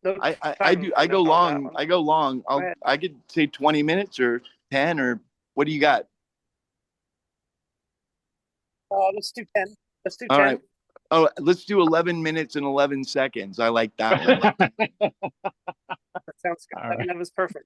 No I go long. I go long. I could say 20 minutes or 10, or what do you got? Let's do 10. Let's do All 10. right. Oh, let's do 11 minutes and 11 seconds. I like that one. That sounds good. All right. That was perfect.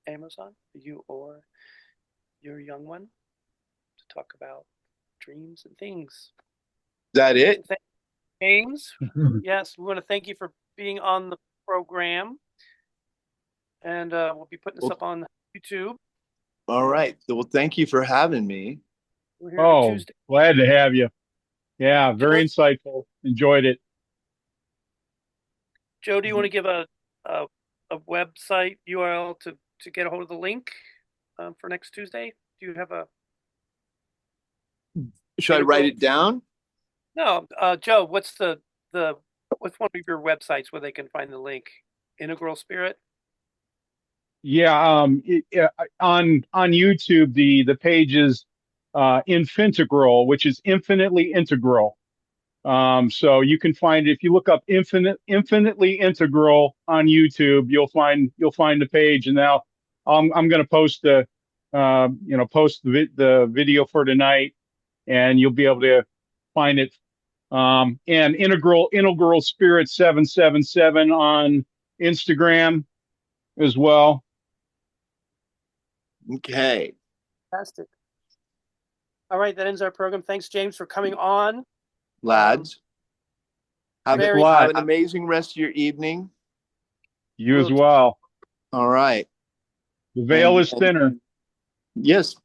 Amazon, you or your young one, to talk about dreams and things. Is that it? James, yes, we want to thank you for being on the program. And we'll be putting this up on YouTube. All right. Well, thank you for having me. We're here every Oh, Tuesday. glad to have you. Yeah, very insightful. Enjoyed it. Joe, do you want to give a website URL to get a hold of the link for next Tuesday? Do you have a? Should I write it down? No, Joe. What's what's one of your websites where they can find the link? Integral Spirit. Yeah, on YouTube, the page is Infintegral, which is infinitely integral. So you can find, if you look up infinitely integral on YouTube, you'll find the page. And now I'm going to post the video for tonight, and you'll be able to find it. And integral spirit 777 on Instagram as well. Okay. Fantastic. All right, that ends our program. Thanks, James, for coming on. Lads, have very- an amazing rest of your evening. You as well. All right. The veil is thinner. Yes.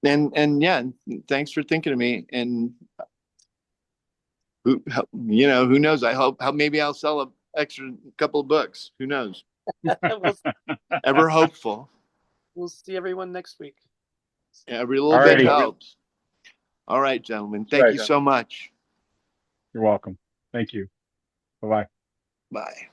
And yeah, thanks for thinking of me. And who knows? I hope maybe I'll sell an extra couple of books. Who knows? Ever hopeful. We'll see everyone next week. Every little bit helps. All right, gentlemen. Thank you so much. You're welcome. Thank you. Bye-bye. Bye.